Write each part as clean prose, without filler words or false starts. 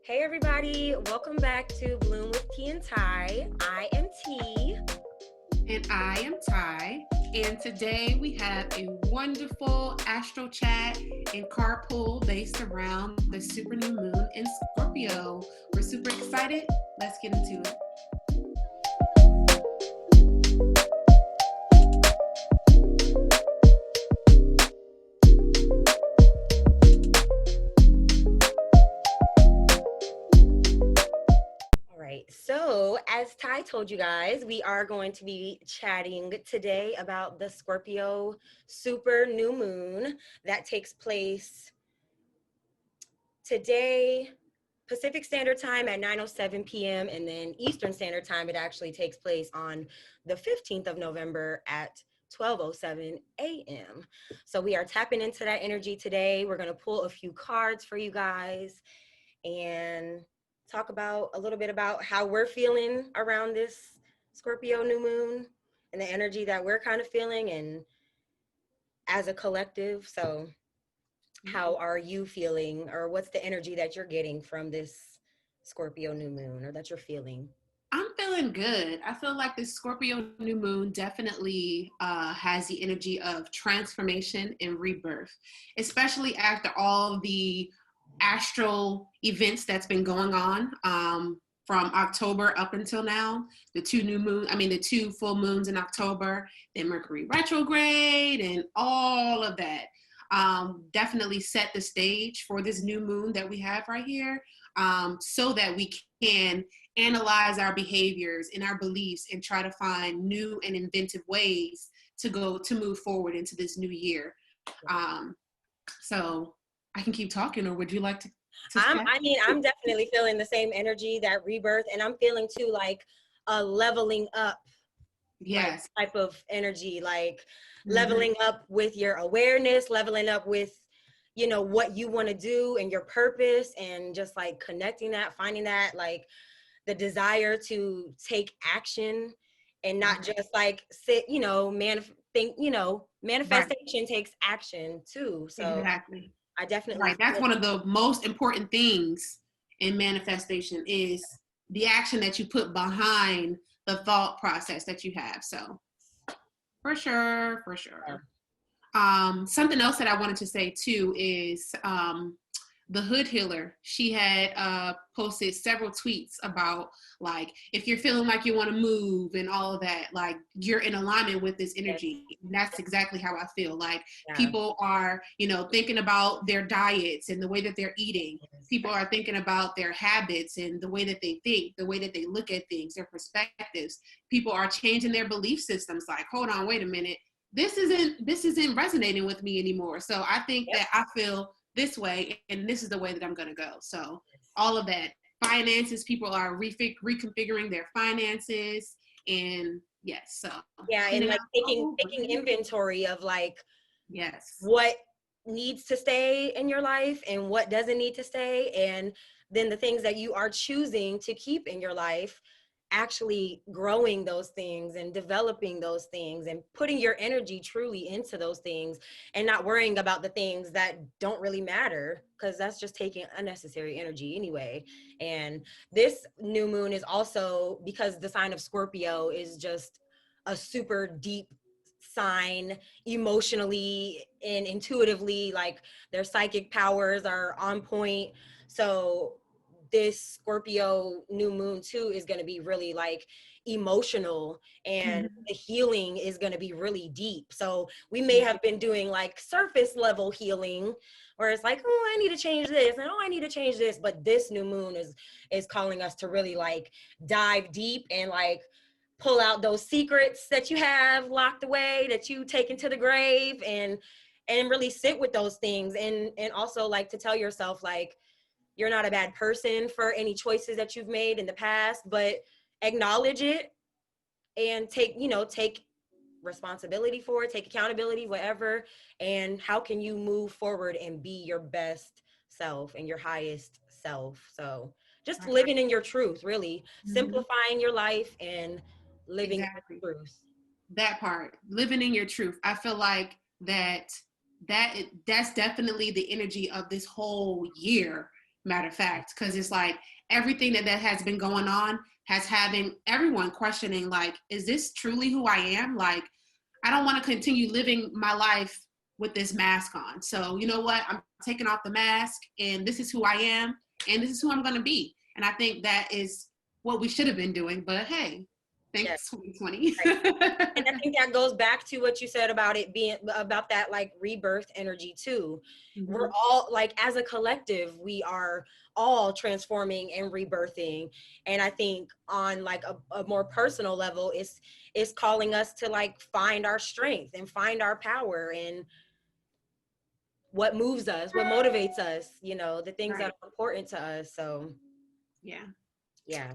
Hey everybody, welcome back to Bloom with T and Ty. I am T. And I am Ty. And today we have a wonderful Astro chat and carpool based around the super new moon in Scorpio. We're super excited. Let's get into it. All right, so as Ty told you guys, we are going to be chatting today about the Scorpio Super New Moon that takes place today, Pacific Standard Time at 9:07 p.m. and then Eastern Standard Time, it actually takes place on the 15th of November at 12:07 a.m. So we are tapping into that energy today. We're going to pull a few cards for you guys and talk about a little bit about how we're feeling around this Scorpio new moon and the energy that we're kind of feeling and as a collective. So how are you feeling, or what's the energy that you're getting from this Scorpio new moon, or that you're feeling? I'm feeling good. I feel like this Scorpio new moon definitely has the energy of transformation and rebirth, especially after all the astral events that's been going on from October up until now. The two full moons in October, then Mercury retrograde, and all of that definitely set the stage for this new moon that we have right here, so that we can analyze our behaviors and our beliefs and try to find new and inventive ways to move forward into this new year. Um, so I can keep talking, or would you like to chat? I'm definitely feeling the same energy, that rebirth, and I'm feeling too like a leveling up, like Yes. type of energy, like Mm-hmm. leveling up with your awareness, leveling up with, you know, what you want to do and your purpose, and just like connecting that, finding that, like the desire to take action and not Right. just like sit, you know, Right. manifestation takes action too. So Exactly. I definitely Right. That's feel one of the most important things in manifestation is the action that you put behind the thought process that you have. So for sure, for that. sure. Something else that I wanted to say too is the Hood Healer. She had posted several tweets about, like, if you're feeling like you want to move and all of that, like, you're in alignment with this Yes, energy. And that's exactly how I feel. Like, yeah, people are, thinking about their diets and the way that they're eating. yes. People are thinking about their habits and the way that they think, the way that they look at things, their perspectives. People are changing their belief systems. Like, hold on, wait a minute, this isn't resonating with me anymore. So I think Yep. that I feel this way, and this is the way that I'm going to go. So all of that, finances, people are reconfiguring their finances, and yes, so Yeah, and cleaning like out taking old taking inventory of like yes, what needs to stay in your life and what doesn't need to stay, and then the things that you are choosing to keep in your life, actually growing those things and developing those things and putting your energy truly into those things, and not worrying about the things that don't really matter, because that's just taking unnecessary energy anyway. And this new moon is also, because the sign of Scorpio is just a super deep sign, emotionally and intuitively, like their psychic powers are on point. So this Scorpio new moon too is going to be really like emotional, and mm-hmm. the healing is going to be really deep. So we may have been doing like surface level healing, where it's like, oh, I need to change this, and oh, I need to change this, but this new moon is calling us to really like dive deep and like pull out those secrets that you have locked away, that you take into the grave, and really sit with those things, and also like to tell yourself like you're not a bad person for any choices that you've made in the past, but acknowledge it and take responsibility for it, take accountability, whatever. And how can you move forward and be your best self and your highest self? So just Right. living in your truth, really Mm-hmm. simplifying your life and living in Exactly. your truth. That part, living in your truth. I feel like that's definitely the energy of this whole year. matter of fact, because it's like everything that has been going on has having everyone questioning, like, is this truly who I am? Like, I don't want to continue living my life with this mask on. So you know what? I'm taking off the mask, and this is who I am, and this is who I'm going to be. And I think that is what we should have been doing. But hey, Yeah. thanks 2020. Right. And I think that goes back to what you said about it being about that like rebirth energy too. Mm-hmm. We're all like, as a collective, we are all transforming and rebirthing. And I think on like a more personal level, it's calling us to like find our strength and find our power and what moves us, what motivates us, you know, the things that are important to us. So yeah. yeah.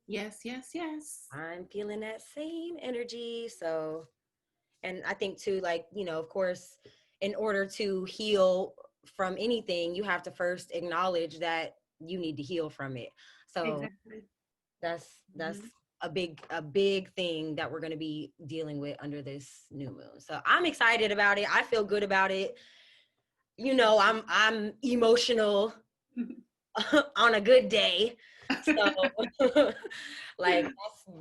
Yes, yes, yes. I'm feeling that same energy. So, and I think too, like, you know, of course, in order to heal from anything, you have to first acknowledge that you need to heal from it. So Exactly. that's a big thing that we're going to be dealing with under this new moon. So I'm excited about it. I feel good about it. You know, I'm emotional on a good day. So like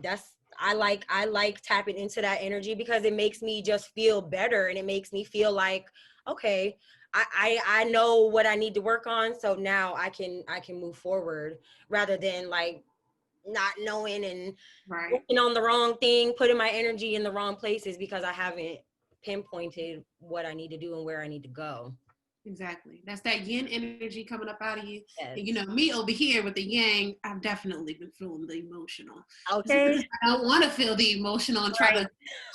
that's I like tapping into that energy because it makes me just feel better, and it makes me feel like, okay, I know what I need to work on, so now I can move forward rather than like not knowing and Right. working on the wrong thing, putting my energy in the wrong places because I haven't pinpointed what I need to do and where I need to go. Exactly. That's that yin energy coming up out of you. Yes. And you know, me over here with the yang, I've definitely been feeling the emotional. Okay. Sometimes I don't want to feel the emotional and try Right.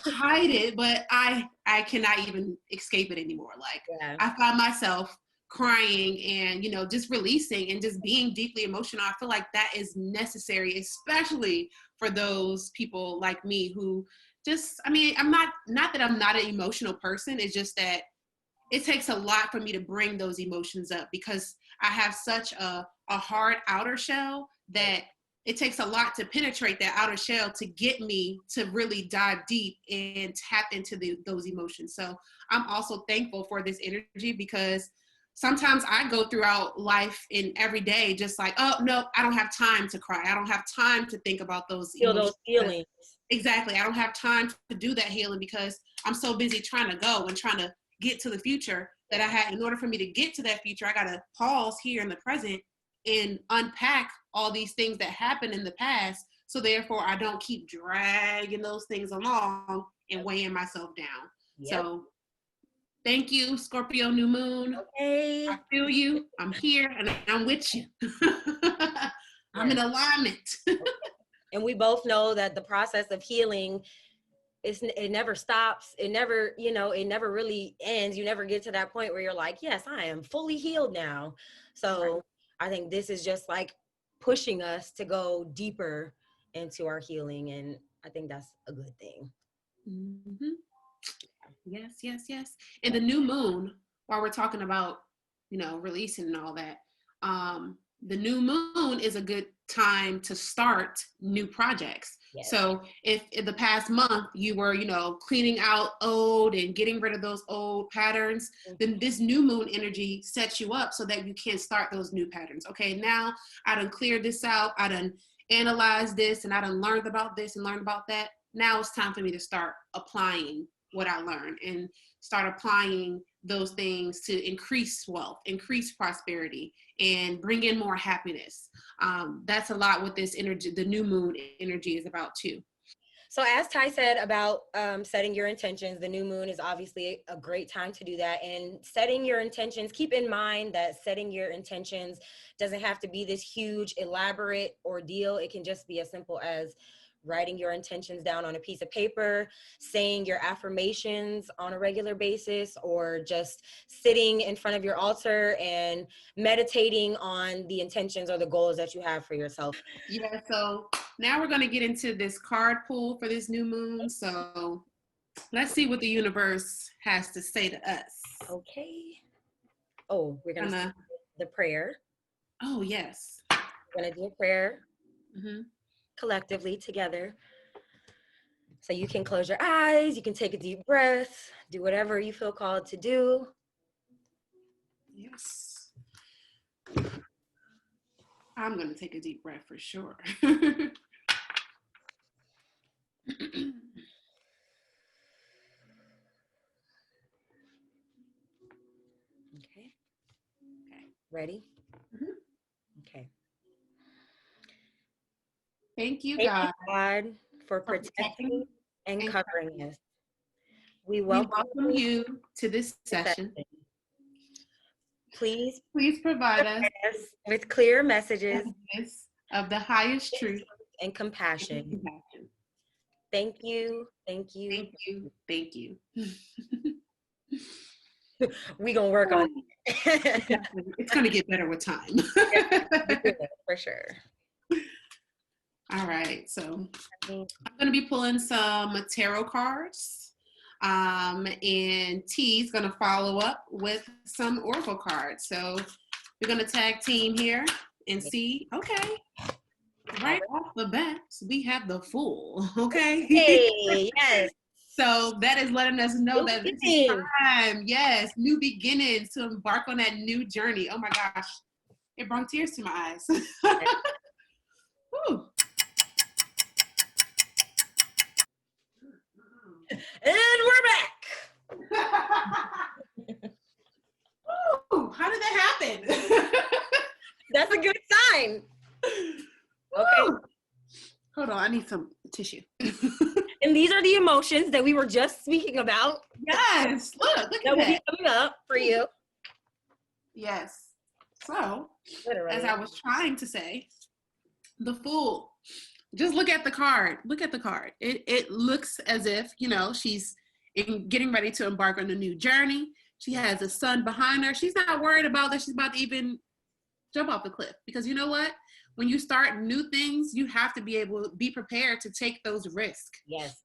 to hide it, but I cannot even escape it anymore. Like Yeah. I find myself crying and, you know, just releasing and just being deeply emotional. I feel like that is necessary, especially for those people like me who just, I mean, not that I'm not an emotional person. It's just that it takes a lot for me to bring those emotions up because I have such a hard outer shell that it takes a lot to penetrate that outer shell to get me to really dive deep and tap into those emotions. So I'm also thankful for this energy because sometimes I go throughout life in every day just like, oh, no, I don't have time to cry. I don't have time to think about those Feel emotions. those feelings. Exactly. I don't have time to do that healing because I'm so busy trying to go and trying to get to the future that I had. In order for me to get to that future, I got to pause here in the present and unpack all these things that happened in the past. So therefore I don't keep dragging those things along and weighing myself down. Yep. So thank you, Scorpio New Moon. Okay. I feel you. I'm here and I'm with you. I'm in alignment. And we both know that the process of healing it never stops. It never, you know, it never really ends. You never get to that point where you're like, yes, I am fully healed now. So Right. I think this is just like pushing us to go deeper into our healing. And I think that's a good thing. Mm-hmm. Yes, yes, yes. And the new moon, while we're talking about, you know, releasing and all that, the new moon is a good time to start new projects. Yes. So if in the past month you were, you know, cleaning out old and getting rid of those old patterns, then this new moon energy sets you up so that you can start those new patterns. Okay, now I done cleared this out, I done analyzed this, and I done learned about this and learned about that. Now it's time for me to start applying what I learned and start applying those things to increase wealth, increase prosperity, and bring in more happiness. That's a lot what this energy, the new moon energy is about too. So as Ty said about setting your intentions, the new moon is obviously a great time to do that. And setting your intentions, keep in mind that setting your intentions doesn't have to be this huge, elaborate ordeal. It can just be as simple as writing your intentions down on a piece of paper, saying your affirmations on a regular basis, or just sitting in front of your altar and meditating on the intentions or the goals that you have for yourself. Yeah, so now we're going to get into this card pull for this new moon. So let's see what the universe has to say to us. Okay. Oh, we're going to start with the prayer. Oh, yes. We're going to do a prayer Mm-hmm. collectively together. So you can close your eyes, you can take a deep breath, do whatever you feel called to do. Yes. I'm going to take a deep breath for sure. Okay. Ready? Mhm. Okay. Thank you, Thank you, God, God, for for protecting protecting and and covering covering us. us. We We welcome welcome you you to this to this session. session. Please Please provide us provide us with clear messages messages of the highest truth and and compassion. compassion. Thank you. Thank you. Thank you. Thank you. We gonna work on it. It's going to get better with time. For sure. All right. So I mean, I'm going to be pulling some tarot cards. And T's going to follow up with some oracle cards. So we're going to tag team here and see. Okay. Right off the bat, we have the Fool. Okay. hey, yes. So that is letting us know New that this is beginnings. time. Yes, new beginnings to embark on that new journey. Oh my gosh, it brought tears to my eyes. Woo. And we're back. Ooh, how did that happen? That's a good sign. Okay. Woo. Hold on, I need some tissue. And these are the emotions that we were just speaking about. Yes, look at That will be that. coming up for you. Yes. So, Literally. as I was trying to say, the Fool. Just look at the card. Look at the card. It looks as if, you know, she's getting ready to embark on a new journey. She has a son behind her. She's not worried about that she's about to even jump off the cliff. Because you know what? When you start new things, you have to be able to be prepared to take those risks. Yes.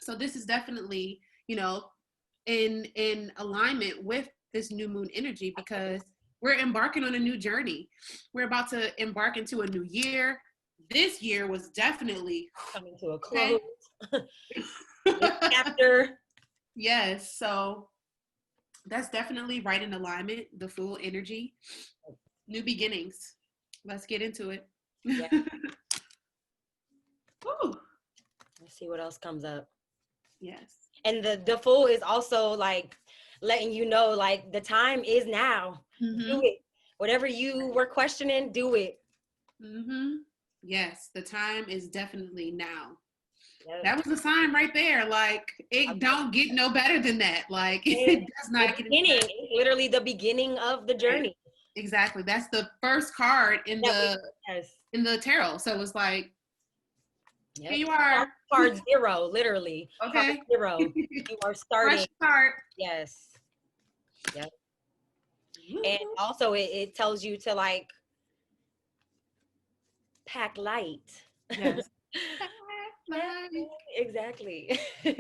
So this is definitely, you know, in alignment with this new moon energy, because we're embarking on a new journey. We're about to embark into a new year. This year was definitely Coming to a close. okay. Chapter. Yes, so that's definitely right in alignment, the Fool energy. New beginnings. Let's get into it. Yeah. Ooh. Let's see what else comes up. Yes. And the Fool is also like letting you know, like, the time is now. Mm-hmm. Do it. Whatever you were questioning, do it. Mm-hmm. Yes, the time is definitely now. Yep. That was a sign right there. Like, it don't get no better than that. Like, it does not get any better. It's literally the beginning of the journey. Exactly. That's the first card in the tarot. So it's like, yep. Here you are. Card 0, literally. Okay. Card 0. You are starting. Fresh start. Yes. Yep. And also it tells you to, like, pack light. Yes. Exactly. Don't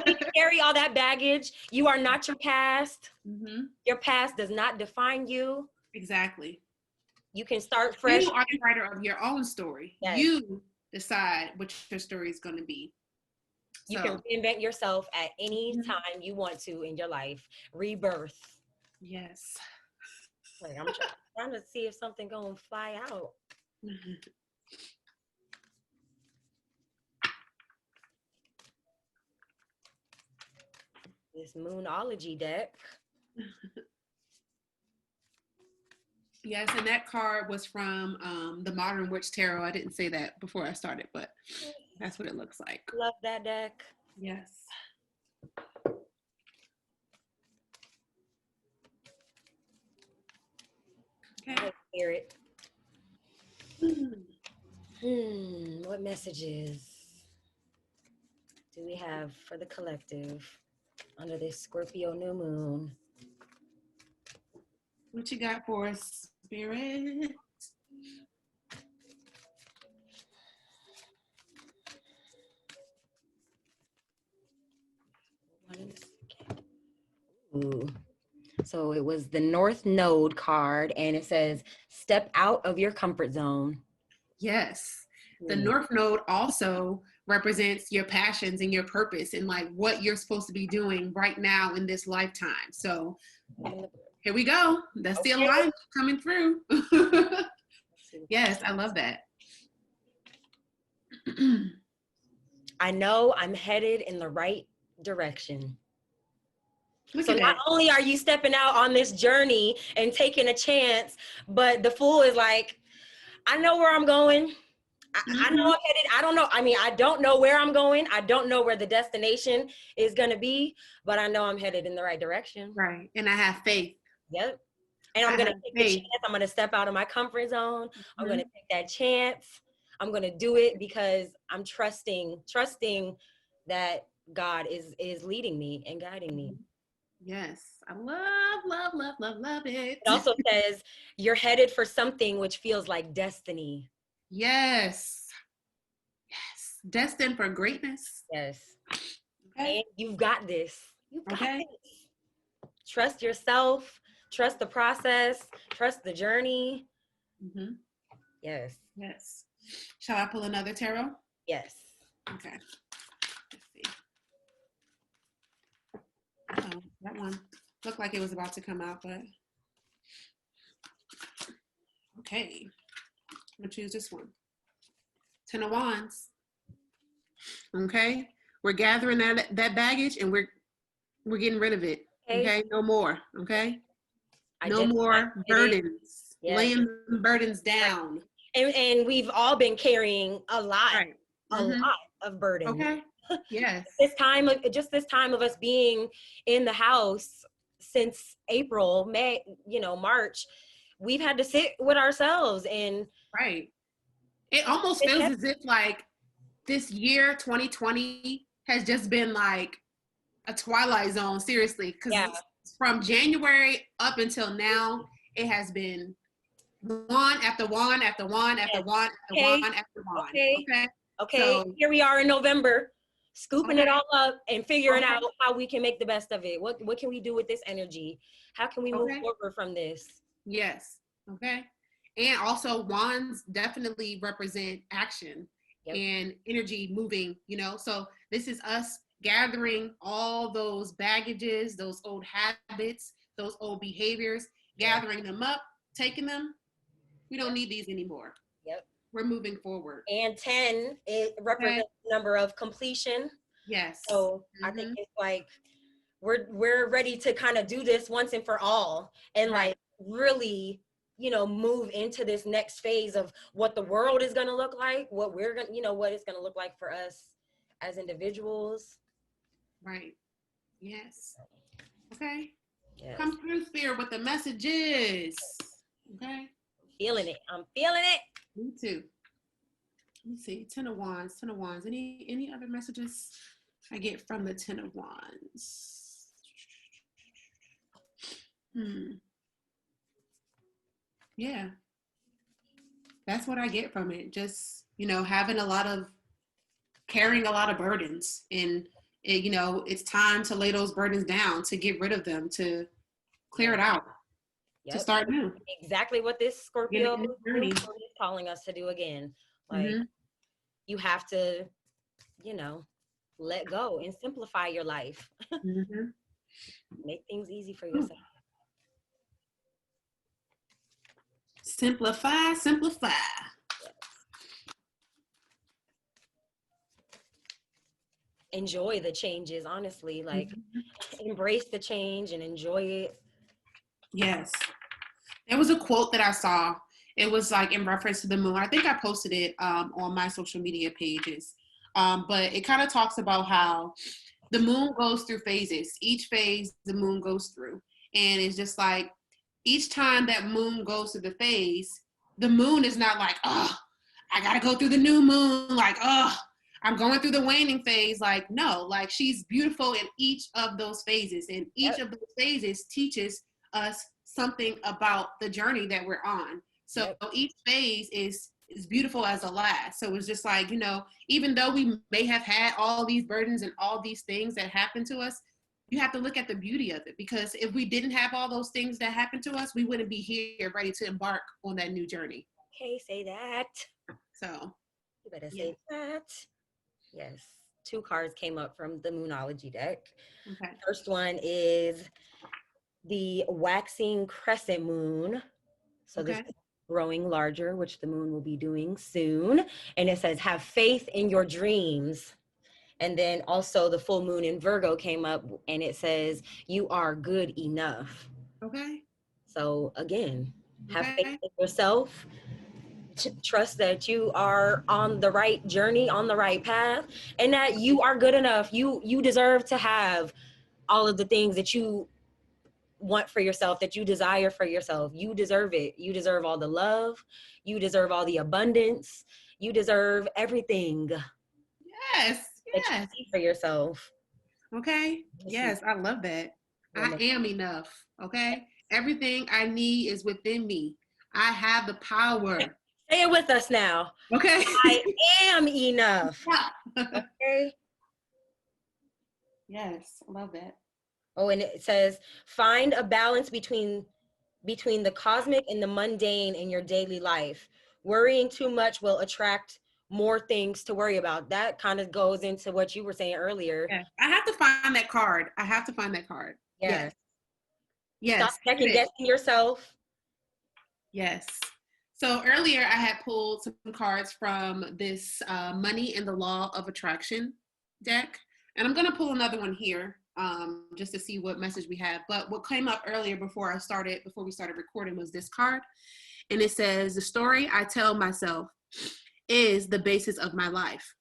need to carry all that baggage. You are not your past. Mm-hmm. Your past does not define you. Exactly. You can start fresh. You are the writer of your own story. Yes. You decide what your story is going to be. You can reinvent yourself at any time you want to in your life. Rebirth. Yes. Like, I'm trying to see if something gonna fly out. This Moonology deck. Yes, and that card was from the Modern Witch Tarot. I didn't say that before I started, but that's what it looks like. Love that deck. Yes. Okay. Spirit. What messages do we have for the collective under this Scorpio new moon? What you got for us, Spirit? Ooh. So it was the North Node card, and it says, step out of your comfort zone. Yes. The North Node also represents your passions and your purpose and like what you're supposed to be doing right now in this lifetime. So here we go. That's the alignment coming through. Yes, I love that. I know I'm headed in the right direction. Look So at not that. only are you stepping out on this journey and taking a chance, but the fool is like, I know where I'm going. I know I'm headed. I don't know. I mean, I don't know where I'm going. I don't know where the destination is going to be, but I know I'm headed in the right direction. Right. And I have faith. Yep. And I'm going to take the chance. I'm going to step out of my comfort zone. I'm going to take that chance. I'm going to do it because I'm trusting that God is leading me and guiding me. Yes. I love it. It also says you're headed for something which feels like destiny. Yes. Yes. Destined for greatness. Yes. Okay. And you've got this. You've got this. Trust yourself. Trust the process. Trust the journey. Mm-hmm. Yes. Yes. Shall I pull another tarot? Yes. Okay. Let's see. Oh, that one looked like it was about to come out, but okay. I'm gonna choose this one. 10 of Wands. Okay. We're gathering that baggage and we're getting rid of it. Okay. No more. Okay. No more burdens. Yes. Laying burdens down. And we've all been carrying a lot, right. a lot of burdens. Okay. Yes. this time of us being in the house since April, May, March, we've had to sit with ourselves and right. It almost feels as if like this year 2020 has just been like a twilight zone, seriously, because from January up until now, it has been one after one after one after one after one after one. Okay. So, here we are in November, scooping it all up and figuring out how we can make the best of it. What can we do with this energy? How can we move forward from this? Yes. Okay. And also wands definitely represent action and energy moving, so this is us gathering all those baggages, those old habits, those old behaviors, gathering them up, taking them. We don't need these anymore. Yep. We're moving forward. And 10, it represents the number of completion. Yes. So I think it's like we're ready to kind of do this once and for all and like really, move into this next phase of what the world is going to look like, what we're going to, what it's going to look like for us as individuals. Right. Yes. Okay. Yes. Come through, Spirit, with the messages. Okay. Feeling it. I'm feeling it. Me too. Let me see. 10 of Wands. Any other messages I get from the 10 of Wands? Yeah. That's what I get from it. Just, carrying a lot of burdens, and it's time to lay those burdens down, to get rid of them, to clear it out, to start new. Exactly what this Scorpio is calling us to do again. Like you have to, let go and simplify your life. Make things easy for yourself. Simplify. Enjoy the changes, honestly. Like embrace the change and enjoy it. Yes. There was a quote that I saw. It was like in reference to the moon. I think I posted it on my social media pages. But it kind of talks about how the moon goes through phases. Each phase the moon goes through. And it's just like each time that moon goes through the phase, the moon is not like, oh, I got to go through the new moon. Like, oh, I'm going through the waning phase. Like, no, like she's beautiful in each of those phases. And each of those phases teaches us something about the journey that we're on. So each phase is beautiful as the last. So it's just like, even though we may have had all these burdens and all these things that happen to us, you have to look at the beauty of it, because if we didn't have all those things that happened to us, we wouldn't be here ready to embark on that new journey. Okay, say that. So you better say that. Yes. Two cards came up from the Moonology deck. Okay. First one is the waxing crescent moon. So this Okay. is growing larger, which the moon will be doing soon. And it says, have faith in your dreams. And then also the full moon in Virgo came up and it says, you are good enough. Okay. So again, have faith Okay. in yourself. Trust that you are on the right journey, on the right path, and that you are good enough. You deserve to have all of the things that you want for yourself, that you desire for yourself. You deserve it. You deserve all the love. You deserve all the abundance. You deserve everything Yes. that you Yes. see for yourself. Okay. Let's see. Yes, I love that. I Woman. am enough. Okay. Everything I need is within me. I have the power. Say it with us now. Okay. I am enough. Yeah. Okay. Yes, I love that. Oh, and it says find a balance between the cosmic and the mundane in your daily life. Worrying too much will attract more things to worry about. That kind of goes into what you were saying earlier. Yeah. I have to find that card. I have to find that card. Yeah. Yes. Stop Yes. second guessing yourself. Yes. So earlier I had pulled some cards from this Money and the Law of Attraction deck. And I'm going to pull another one here just to see what message we have. But what came up earlier before we started recording was this card. And it says, the story I tell myself is the basis of my life.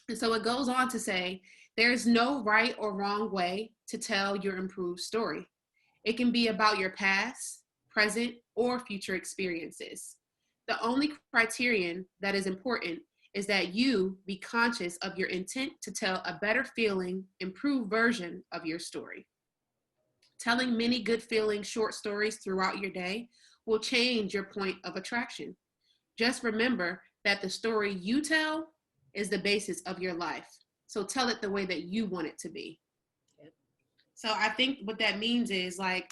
And so it goes on to say, there's no right or wrong way to tell your improved story. It can be about your past, present, or future experiences. The only criterion that is important is that you be conscious of your intent to tell a better feeling, improved version of your story. Telling many good feeling short stories throughout your day will change your point of attraction. Just remember that the story you tell is the basis of your life. So tell it the way that you want it to be. So I think what that means is like,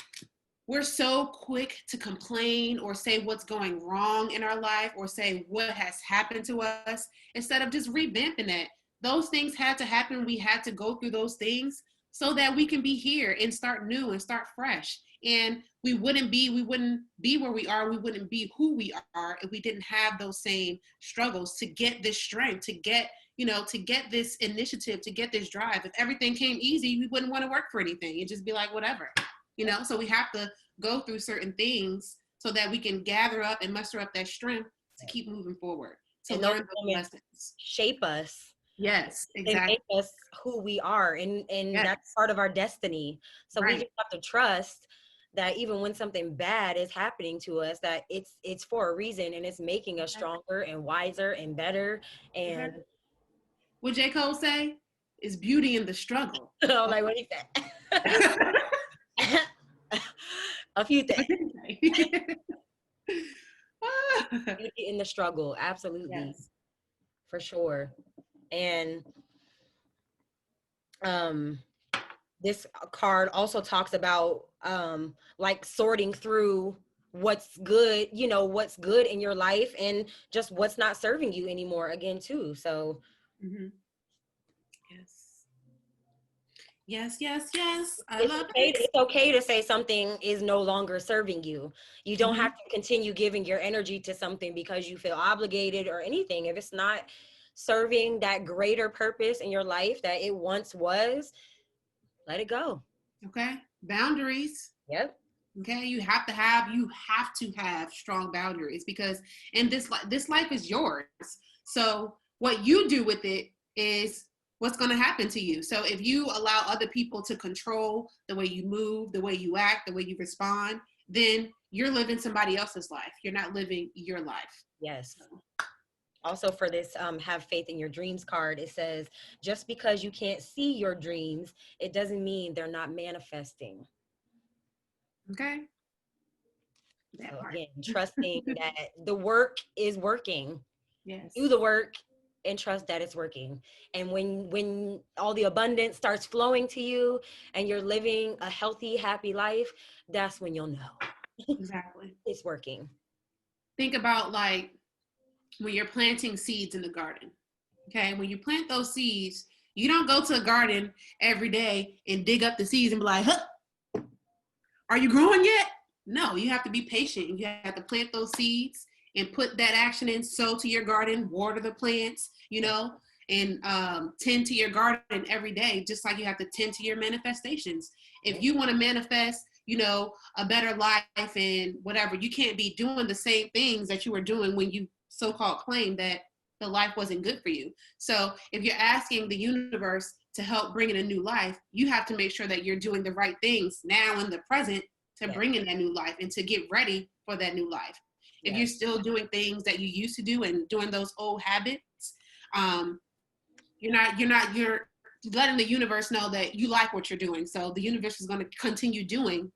we're so quick to complain or say what's going wrong in our life or say what has happened to us instead of just revamping that. Those things had to happen. We had to go through those things so that we can be here and start new and start fresh. And we wouldn't be where we are. We wouldn't be who we are if we didn't have those same struggles to get this strength, to get this initiative, to get this drive. If everything came easy, we wouldn't want to work for anything. It'd just be like, whatever. So we have to go through certain things so that we can gather up and muster up that strength to keep moving forward, to And those learn those moments lessons. shape us. Yes, They exactly. make us who we are, and Yes, that's part of our destiny. So we right. just have to trust that even when something bad is happening to us, that it's for a reason, and it's making us Okay. stronger and wiser and better. Okay. And What J. Cole say is beauty in the struggle. I'm like, what he said? A few things. Beauty in the struggle, absolutely, Yes. for sure. And um this card also talks about like sorting through what's good in your life and just what's not serving you anymore again too. So Mm-hmm. Yes. Yes, yes, yes. I it's love okay it. it's okay to say something is no longer serving you. You don't Mm-hmm. have to continue giving your energy to something because you feel obligated or anything. If it's not serving that greater purpose in your life that it once was, let it go. Okay. Boundaries. Yep. Okay, you have to have strong boundaries because in this life is yours. So what you do with it is what's going to happen to you. So if you allow other people to control the way you move, the way you act, the way you respond, then you're living somebody else's life. You're not living your life. Yes. So, Also for this have faith in your dreams card, it says just because you can't see your dreams, it doesn't mean they're not manifesting. okay, that So part. again, trusting that the work is working. Do Yes. the work and trust that it's working. And when all the abundance starts flowing to you and you're living a healthy, happy life, that's when you'll know Exactly. it's working. Think about like when you're planting seeds in the garden. Okay, when you plant those seeds, you don't go to a garden every day and dig up the seeds and be like, huh, are you growing yet? No, you have to be patient. You have to plant those seeds and put that action in. Sow to your garden, water the plants, and tend to your garden every day, just like you have to tend to your manifestations. If you want to manifest, a better life and whatever, you can't be doing the same things that you were doing when you so-called claimed that the life wasn't good for you. So if you're asking the universe to help bring in a new life, you have to make sure that you're doing the right things now in the present to bring in that new life and to get ready for that new life. If you're still doing things that you used to do and doing those old habits, you're letting the universe know that you like what you're doing. So the universe is going to continue doing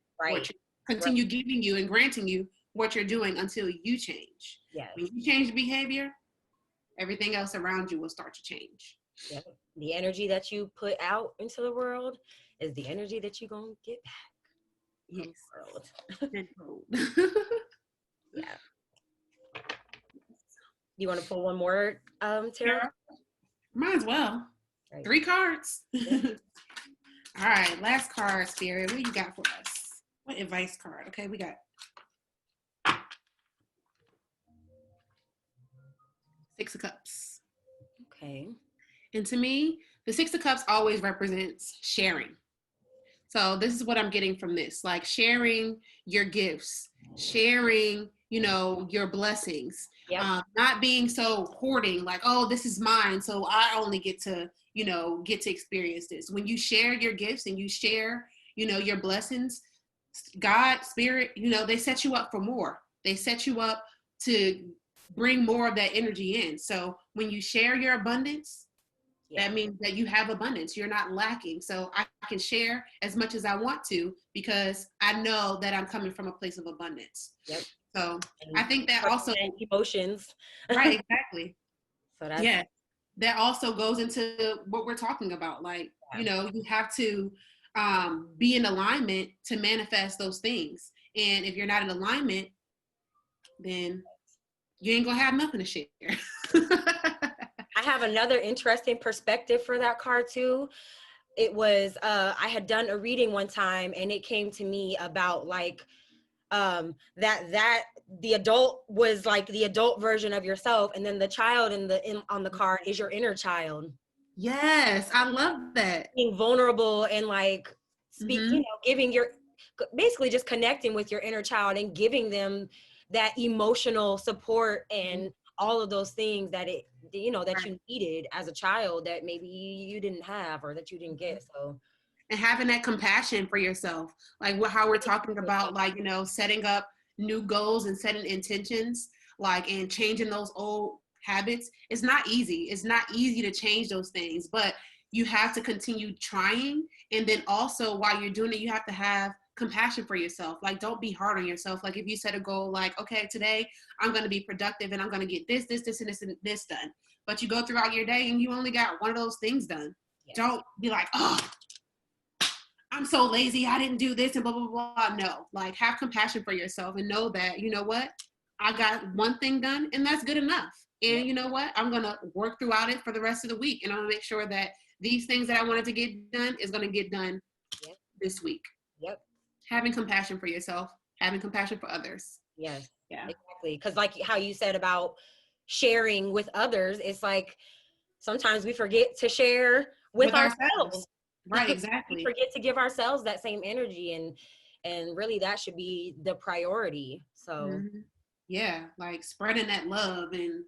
continue giving you and granting you what you're doing until you change. Yes. When you change behavior, everything else around you will start to change. Yep. The energy that you put out into the world is the energy that you're going to get back. Yes. World. Yeah. You want to pull one more, tarot? Yeah. Might as well. Right. 3 cards. Yeah. All right, last card, Spirit. What you got for us? What advice card? Okay, we got Six of Cups. Okay. And to me, the Six of Cups always represents sharing. So this is what I'm getting from this, like sharing your gifts, sharing, your blessings, not being so hoarding, like, oh, this is mine, so I only get to experience this. When you share your gifts and you share, your blessings, God, Spirit, they set you up for more. They set you up to bring more of that energy in. So when you share your abundance, that means that you have abundance. You're not lacking. So I can share as much as I want to because I know that I'm coming from a place of abundance. Yep. So I think that also emotions. Right, exactly. So that's that also goes into what we're talking about. Like, you have to be in alignment to manifest those things. And if you're not in alignment, then you ain't gonna have nothing to share. I have another interesting perspective for that card too. It was I had done a reading one time and it came to me about like that the adult was like the adult version of yourself, and then the child on the card is your inner child. Yes, I love that. Being vulnerable and like giving basically just connecting with your inner child and giving them that emotional support and all of those things that that you needed as a child that maybe you didn't have or that you didn't get. So, and having that compassion for yourself, like how we're talking about, like, setting up new goals and setting intentions, like, and changing those old habits. It's not easy. It's not easy to change those things, but you have to continue trying. And then also while you're doing it, you have to have compassion for yourself. Like, don't be hard on yourself. Like, if you set a goal, like, okay, today I'm going to be productive and I'm going to get this and this done. But you go throughout your day and you only got one of those things done. Yes. Don't be like, oh, I'm so lazy, I didn't do this and blah, blah, blah. No, like, have compassion for yourself and know that, you know what, I got one thing done and that's good enough. And you know what, I'm going to work throughout it for the rest of the week. And I'm going to make sure that these things that I wanted to get done is going to get done this week. Yep. Having compassion for yourself, having compassion for others. Yes. Yeah. Exactly. Because like how you said about sharing with others, it's like sometimes we forget to share with ourselves. Right, exactly. We forget to give ourselves that same energy, and really that should be the priority. So yeah, like spreading that love and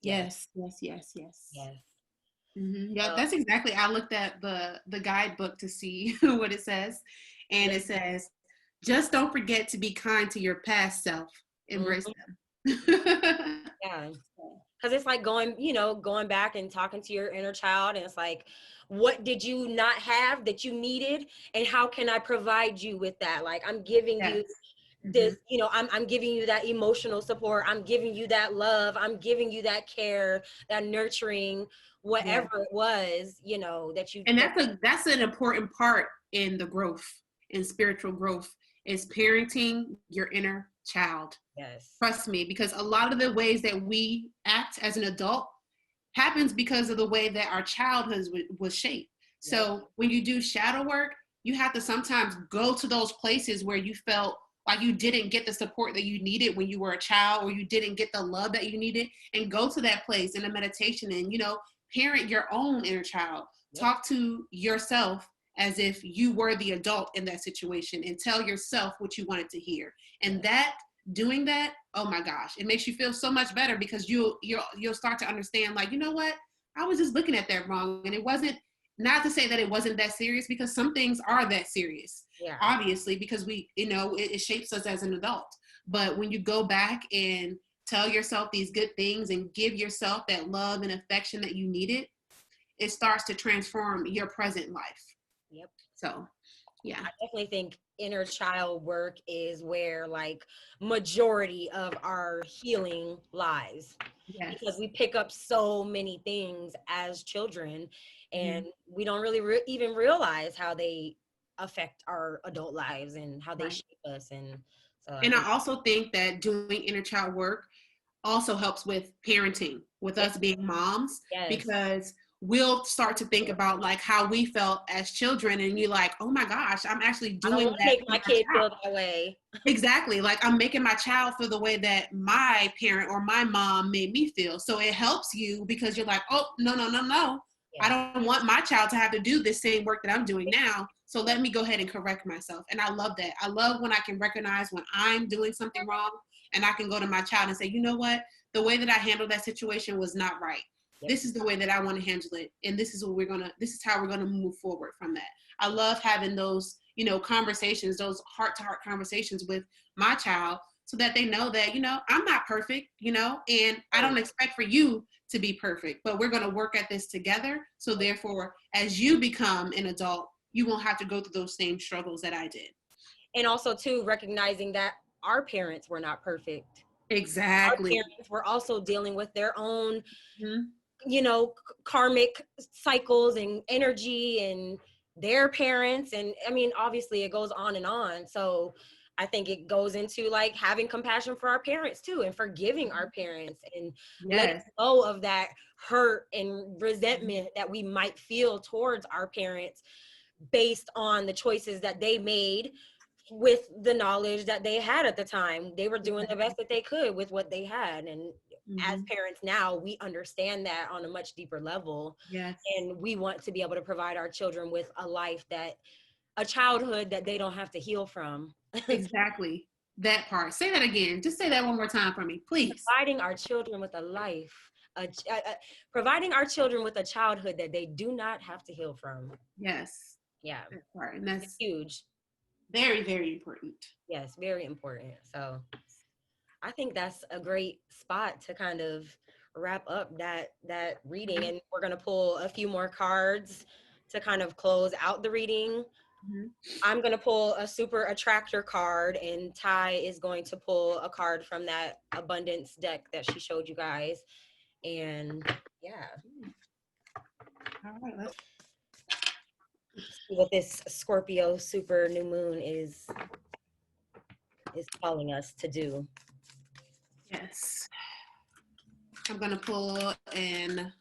yes. Yeah, that's exactly. I looked at the guidebook to see what it says, and it says, just don't forget to be kind to your past self. Embrace them. Yeah, because it's like going back and talking to your inner child, and it's like, what did you not have that you needed, and how can I provide you with that? Like, I'm giving you this, I'm giving you that emotional support, I'm giving you that love, I'm giving you that care, that nurturing, whatever it was, that you. And that's an important part in the growth, in spiritual growth, is parenting your inner child. Yes. Trust me, because a lot of the ways that we act as an adult happens because of the way that our childhood was shaped. Yep. So when you do shadow work, you have to sometimes go to those places where you felt like you didn't get the support that you needed when you were a child, or you didn't get the love that you needed, and go to that place in a meditation and, parent your own inner child. Yep. Talk to yourself as if you were the adult in that situation, and tell yourself what you wanted to hear. And doing that, oh my gosh, it makes you feel so much better, because you'll start to understand, like, you know what, I was just looking at that wrong, and it wasn't, not to say that it wasn't that serious, because some things are that serious, Yeah. obviously, because we, it shapes us as an adult. But when you go back and tell yourself these good things and give yourself that love and affection that you needed, it starts to transform your present life. Yep. So, yeah. I definitely think inner child work is where like majority of our healing lies. Yes. Because we pick up so many things as children, and we don't really even realize how they affect our adult lives and how they Right. shape us. And so I also think that doing inner child work also helps with parenting, with us being moms, yes, because we'll start to think about like how we felt as children, and you're like, oh my gosh, I'm actually I don't doing want to that make for my my kid child. feel that way. Exactly. Like, I'm making my child feel the way that my parent or my mom made me feel. So it helps you, because you're like, oh, no, no, no, no. I Yes. don't want my child to have to do this same work that I'm doing now. So let me go ahead and correct myself. And I love that. I love when I can recognize when I'm doing something wrong, and I can go to my child and say, you know what? The way that I handled that situation was not right. Yep. This is the way that I want to handle it. And this is how we're going to move forward from that. I love having those, conversations, those heart-to-heart conversations with my child, so that they know that, I'm not perfect, and I don't expect for you to be perfect, but we're going to work at this together. So therefore, as you become an adult, you won't have to go through those same struggles that I did. And also too, recognizing that our parents were not perfect. Exactly. Our parents were also dealing with their own, Mm-hmm. karmic cycles and energy, and their parents. And I mean, obviously it goes on and on. So I think it goes into like having compassion for our parents too, and forgiving our parents, and letting Yes. go of that hurt and resentment that we might feel towards our parents based on the choices that they made with the knowledge that they had at the time. They were doing the best that they could with what they had. And as parents now, we understand that on a much deeper level. Yes. And we want to be able to provide our children with a childhood that they don't have to heal from. Exactly. That part. Say that again. Just say that one more time for me, please. Providing our children with a life, providing our children with a childhood that they do not have to heal from. Yes. Yeah. That part. And that's huge. very, very important. Yes, very important. So I think that's a great spot to kind of wrap up that reading. And we're going to pull a few more cards to kind of close out the reading. I'm going to pull a super attractor card, and Ty is going to pull a card from that abundance deck that she showed you guys. And yeah. All right, let's see what this Scorpio Super New Moon is calling us to do. Yes. I'm going to pull an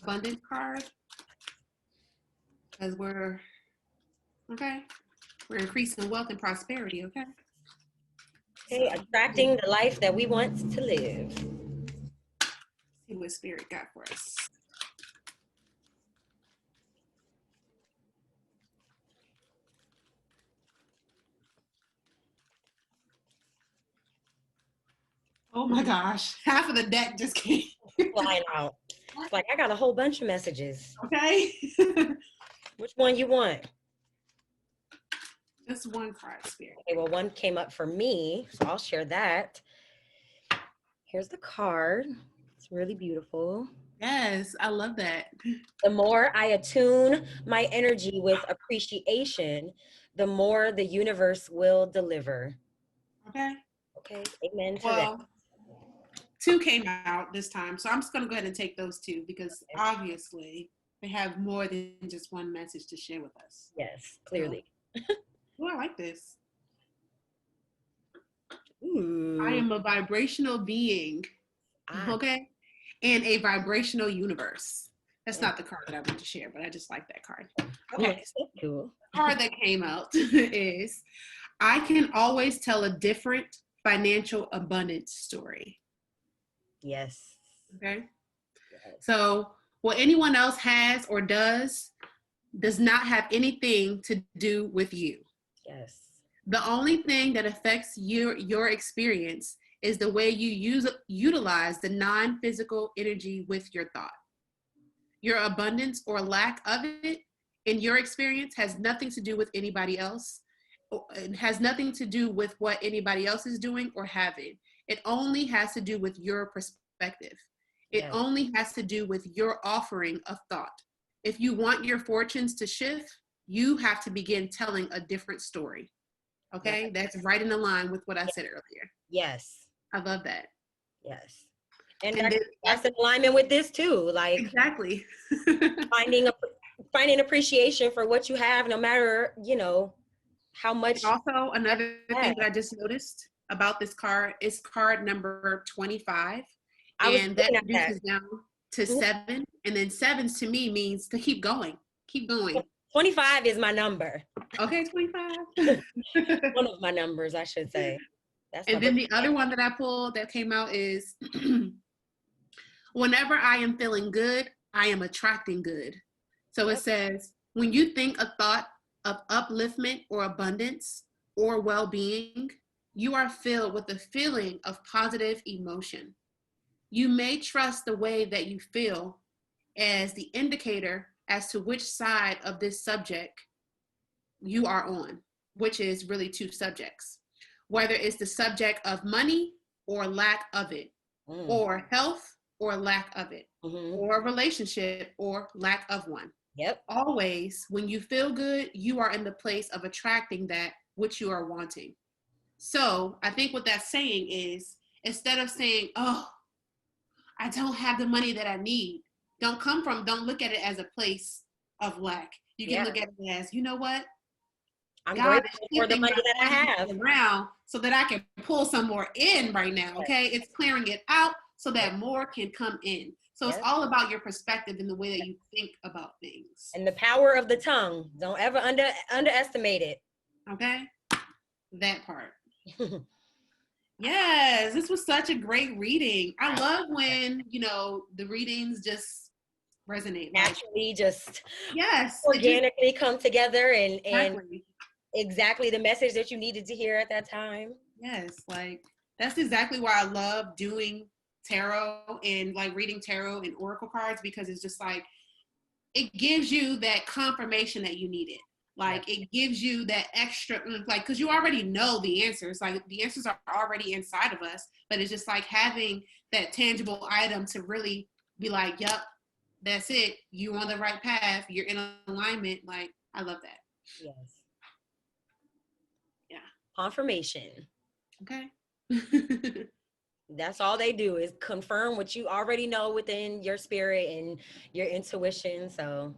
abundance card, because we're increasing wealth and prosperity. Okay, attracting the life that we want to live. See what spirit got for us. Oh my gosh, half of the deck just came flying out. It's like, I got a whole bunch of messages. Okay. Which one you want? Just one card, spirit. Okay, well, one came up for me, so I'll share that. Here's the card. It's really beautiful. Yes, I love that. The more I attune my energy with appreciation, the more the universe will deliver. Okay. Okay, amen to Well, that. two came out this time, so I'm just going to go ahead and take those two, because obviously they have more than just one message to share with us. Yes, clearly. Oh, I like this. Ooh. I am a vibrational being. Okay. and a vibrational universe. That's not the card that I want to share, but I just like that card. Oh, Okay, so cool. the card that came out is I can always tell a different financial abundance story. Yes. Okay, Yes. so what anyone else has or does not have anything to do with you. Yes. The only thing that affects your experience is the way you utilize the non-physical energy with your thought. Your abundance or lack of it in your experience has nothing to do with anybody else. It has nothing to do with what anybody else is doing or having. It only has to do with your perspective. It Yes. only has to do with your offering of thought. If you want your fortunes to shift, you have to begin telling a different story. Yes. Okay, that's right in line with what I said earlier. Yes. I love that. Yes. And And then that's in alignment with this too. Like exactly. finding a finding appreciation for what you have, no matter, how And much also another you thing have. that I just noticed about this card is card number 25. I was And that looking at that. reduces down to Mhm. 7. And then 7s to me means to keep going. Keep going. 25 is my number. Okay, 25. One of my numbers, I should say. That's my And then birthday. the other one that I pulled that came out is whenever I am feeling good, I am attracting good. So it Yep. says, when you think a thought of upliftment or abundance or well being, you are filled with a feeling of positive emotion. You may trust the way that you feel as the indicator as to which side of this subject you are on, which is really two subjects, whether it's the subject of money or lack of it, Mm. or health or lack of it, Mm-hmm. or a relationship or lack of one. Yep. Always, when you feel good, you are in the place of attracting that which you are wanting. So I think what that's saying is instead of saying, oh, I don't have the money that I need, don't look at it as a place of lack. You can Yeah. look at it as, you know what? I'm God is grateful for the shifting money my that I have. finances around so that I can pull some more in right now. Okay. It's clearing it out so Yep. that more can come in. So it's Yep. all about your perspective and the way that you think about things. And the power of the tongue. Don't ever underestimate it. Okay. That part. Yes, this was such a great reading. I love when, the readings just resonate. Like, Naturally, just yes, organically come together and exactly. exactly the message that you needed to hear at that time. Yes, like that's exactly why I love doing tarot and like reading tarot and oracle cards, because it's just like it gives you that confirmation that you needed. Like it gives you that extra, like, because you already know the answers. Like the answers are already inside of us, but it's just like having that tangible item to really be like, yep, that's it. You're on the right path. You're in alignment. Like, I love that. Yes. Yeah. Confirmation. Okay. That's all they do is confirm what you already know within your spirit and your intuition. So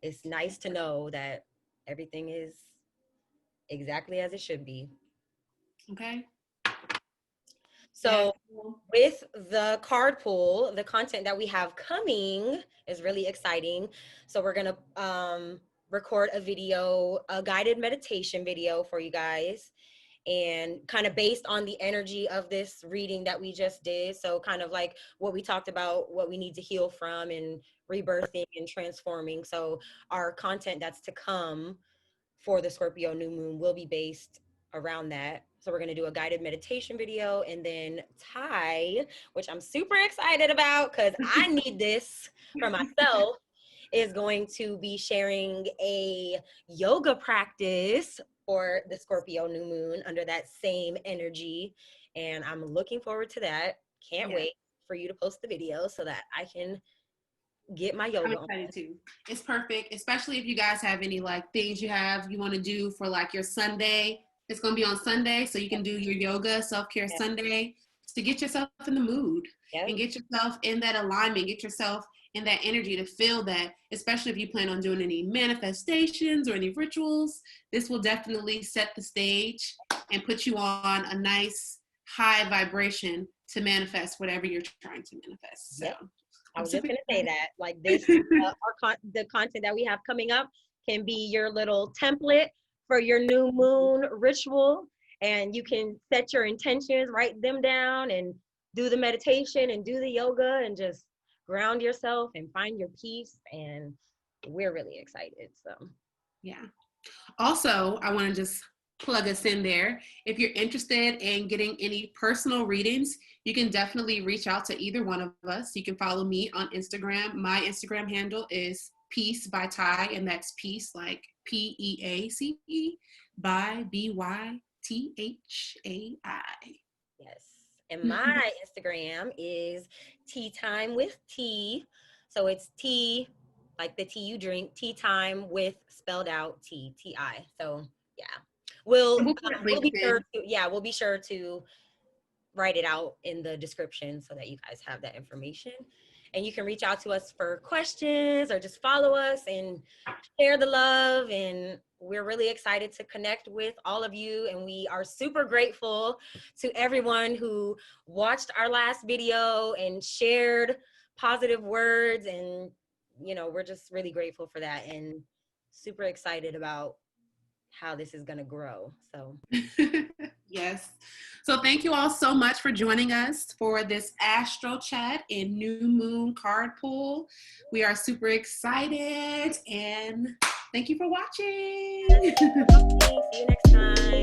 it's nice to know that everything is exactly as it should be. Okay. So Yeah. with the card pool, the content that we have coming is really exciting. So we're going to record a guided meditation video for you guys, and kind of based on the energy of this reading that we just did. So kind of like what we talked about, what we need to heal from and rebirthing and transforming. So our content that's to come for the Scorpio new moon will be based around that. So we're going to do a guided meditation video, and then Ty, which I'm super excited about because I need this for myself, is going to be sharing a yoga practice for the Scorpio new moon under that same energy. And I'm looking forward to that. Can't wait for you to post the video so that I can get my yoga I'm excited on. too. It's perfect, especially if you guys have any like things you want to do for like your Sunday. It's going to be on Sunday, so you can do your yoga, self-care Sunday to get yourself in the mood and get yourself in that alignment, get yourself in that energy to feel that, especially if you plan on doing any manifestations or any rituals. This will definitely set the stage and put you on a nice high vibration to manifest whatever you're trying to manifest. So Yep. I I'm was just super going to say that, like this, the content that we have coming up can be your little template for your new moon ritual. And you can set your intentions, write them down, and do the meditation and do the yoga and just ground yourself and find your peace. And we're really excited. So, yeah. Also, I want to just plug us in there. If you're interested in getting any personal readings, you can definitely reach out to either one of us. You can follow me on Instagram. My Instagram handle is Peace by Ty, and that's peace like Peace by BYTHAI. yes. And my Instagram is Tea Time with Tea. So it's tea, like the tea you drink, tea time with spelled out TTI. So yeah, We'll put we'll links be sure in. to we'll be sure to write it out in the description so that you guys have that information. And you can reach out to us for questions or just follow us and share the love. And we're really excited to connect with all of you. And we are super grateful to everyone who watched our last video and shared positive words. And, we're just really grateful for that and super excited about how this is going to grow. So Yes. So thank you all so much for joining us for this Astro chat and new moon card pull. We are super excited and thank you for watching. see you next time.